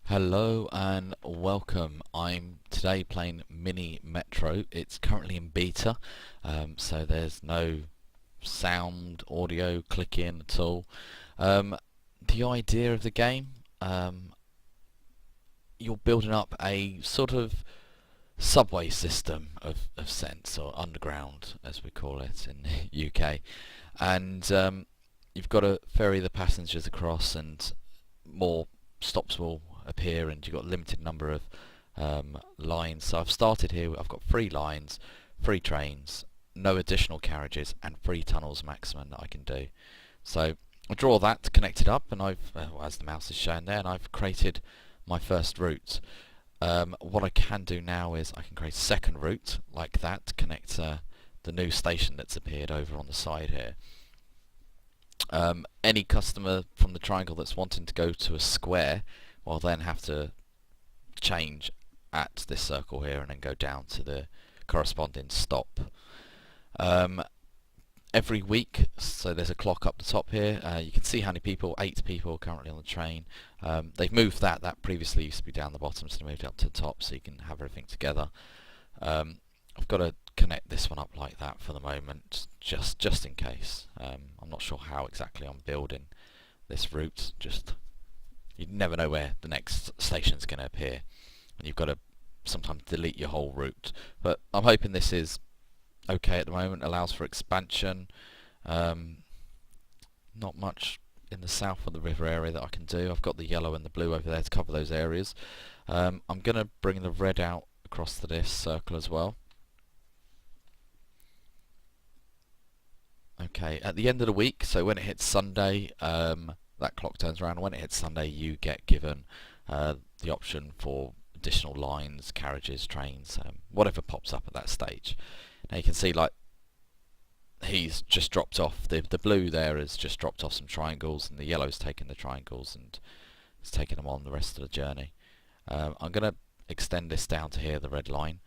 Hello and welcome. I'm today playing Mini Metro. It's currently in beta, so there's no sound, audio, click-in at all. The idea of the game, you're building up a sort of subway system of sense, or underground as we call it in the UK, and you've got to ferry the passengers across, and more stops will appear, and you've got a limited number of lines. So I've started here, I've got 3 lines, 3 trains, no additional carriages, and 3 tunnels maximum that I can do. So I draw that, connect it up, and I've, as the mouse is shown there, and I've created my first route. What I can do now is I can create a second route like that to connect the new station that's appeared over on the side here. Any customer from the triangle that's wanting to go to a square will then have to change at this circle here and then go down to the corresponding stop. Every week, so there's a clock up the top here, you can see how many people, 8 people currently on the train. They've moved that previously used to be down the bottom, so they moved it up to the top so you can have everything together. I've got to connect this one up like that for the moment, just in case. I'm not sure how exactly I'm building this route, just you never know where the next station's going to appear, and you've got to sometimes delete your whole route. But I'm hoping this is okay at the moment, allows for expansion. Not much in the south of the river area that I can do. I've got the yellow and the blue over there to cover those areas. I'm going to bring the red out across to this circle as well. Okay, at the end of the week, so when it hits Sunday, that clock turns around. When it hits Sunday, you get given the option for additional lines, carriages, trains, whatever pops up at that stage. Now you can see, like, he's just dropped off, the blue there has just dropped off some triangles, and the yellow's taken the triangles and it's taken them on the rest of the journey. I'm going to extend this down to here, the red line.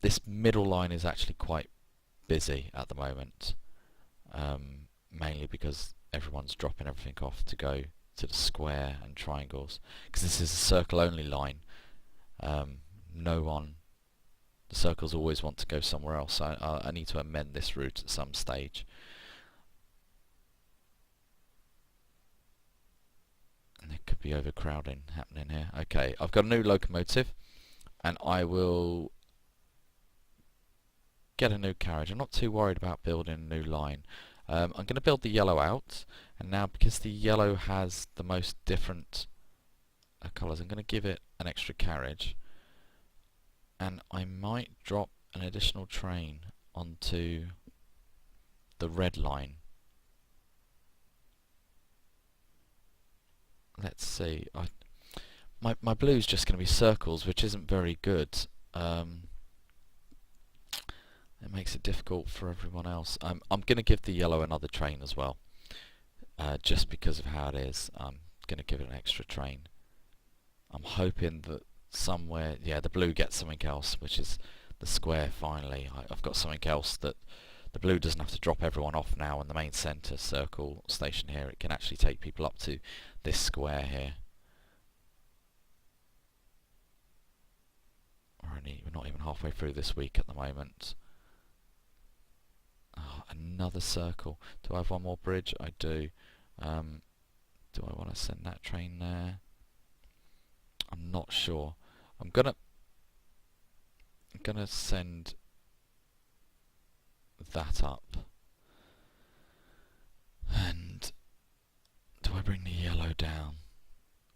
This middle line is actually quite busy at the moment, mainly because everyone's dropping everything off to go to the square and triangles, because this is a circle only line. The circles always want to go somewhere else, so I need to amend this route at some stage. And there could be overcrowding happening here. Okay, I've got a new locomotive, and I will get a new carriage. I'm not too worried about building a new line. I'm going to build the yellow out, and now because the yellow has the most different colours, I'm going to give it an extra carriage, and I might drop an additional train onto the red line. Let's see, my blue's just going to be circles, which isn't very good. It makes it difficult for everyone else. I'm going to give the yellow another train as well, just because of how it is. I'm going to give it an extra train. I'm hoping that somewhere, yeah, the blue gets something else, which is the square finally. I've got something else that the blue doesn't have to drop everyone off now in the main centre circle station here. It can actually take people up to this square here. We're not even halfway through this week at the moment. Oh, another circle. Do I have one more bridge? I do. Do I want to send that train there? I'm not sure. I'm gonna send that up. And do I bring the yellow down?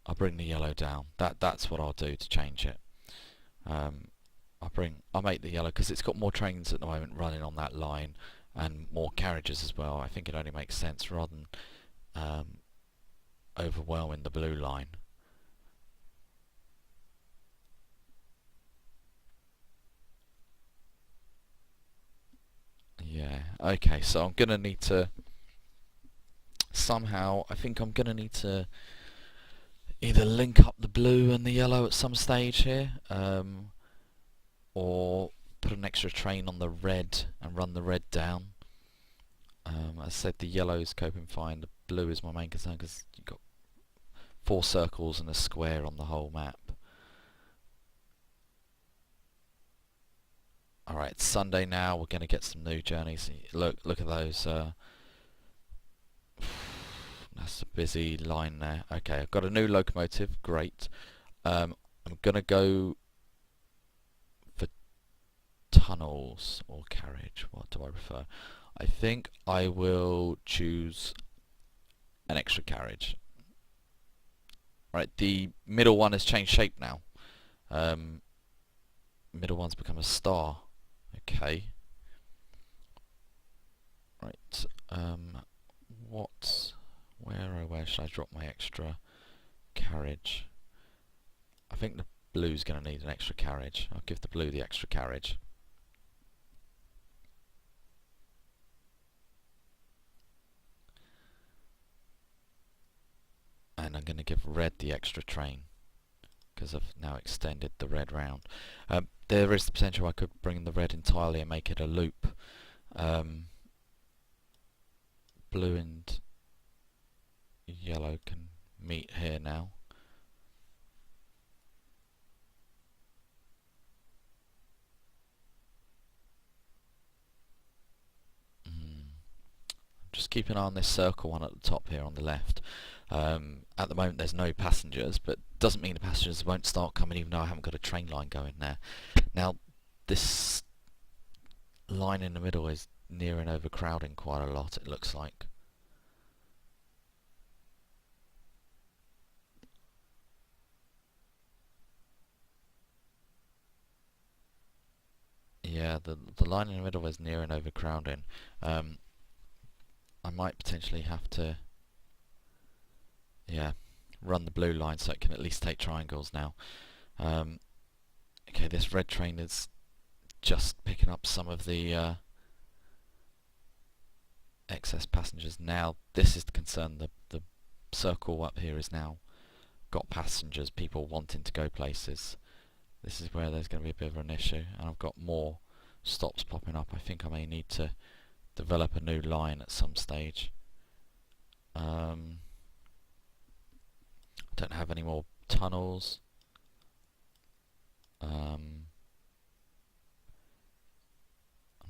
I'll bring the yellow down. That's what I'll do to change it. I'll make the yellow, because it's got more trains at the moment running on that line and more carriages as well. I think it only makes sense rather than overwhelming the blue line. Yeah, okay, so I'm going to need to somehow, I think I'm going to need to either link up the blue and the yellow at some stage here, or put an extra train on the red and run the red down. As I said, the yellow is coping fine, the blue is my main concern because you've got 4 circles and a square on the whole map. Alright, it's Sunday now, we're going to get some new journeys. Look at those. That's a busy line there. Okay, I've got a new locomotive, great. I'm going to go for tunnels or carriage. What do I prefer? I think I will choose an extra carriage. Right, the middle one has changed shape now. Middle one's become a star. Okay. Right. Where should I drop my extra carriage? I think the blue's going to need an extra carriage. I'll give the blue the extra carriage. And I'm going to give red the extra train, because I've now extended the red round. There is the potential I could bring the red entirely and make it a loop. Blue and yellow can meet here now. Just keep an eye on this circle one at the top here on the left. At the moment there's no passengers, but doesn't mean the passengers won't start coming even though I haven't got a train line going there. Now this line in the middle is nearing overcrowding quite a lot, it looks like. Yeah, the line in the middle is nearing overcrowding. I might potentially have to, yeah, run the blue line so it can at least take triangles now. Okay, this red train is just picking up some of the excess passengers now. This is the concern. The circle up here is now got passengers, people wanting to go places. This is where there's going to be a bit of an issue, and I've got more stops popping up. I think I may need to develop a new line at some stage. I don't have any more tunnels. I'm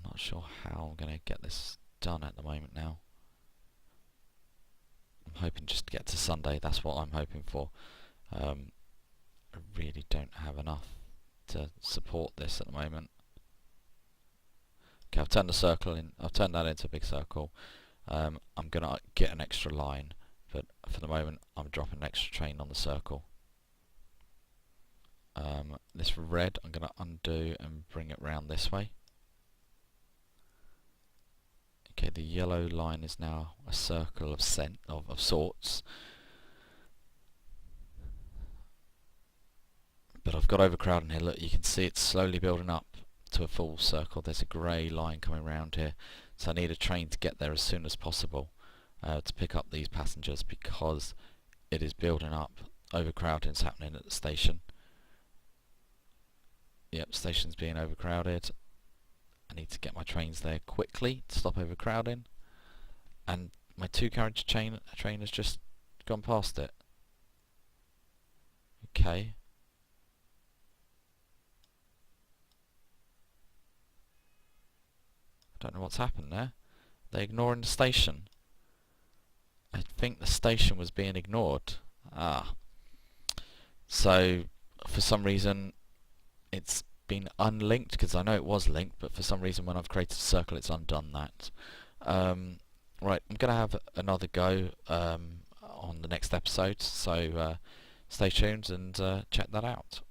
not sure how I'm going to get this done at the moment now. I'm hoping just to get to Sunday, that's what I'm hoping for. I really don't have enough to support this at the moment. Okay, I've turned the circle in. I've turned that into a big circle. I'm gonna get an extra line, but for the moment, I'm dropping an extra train on the circle. This red, I'm gonna undo and bring it round this way. Okay, the yellow line is now a circle of sorts. But I've got overcrowding here. Look, you can see it's slowly building up to a full circle. There's a grey line coming around here, so I need a train to get there as soon as possible to pick up these passengers, because it is building up. Overcrowding is happening at the station. Yep, station's being overcrowded. I need to get my trains there quickly to stop overcrowding, and my 2-carriage train has just gone past it. Okay. I don't know what's happened there. They're ignoring the station. I think the station was being ignored. So for some reason it's been unlinked, because I know it was linked, but for some reason when I've created a circle it's undone that. Right, I'm going to have another go on the next episode, so stay tuned and check that out.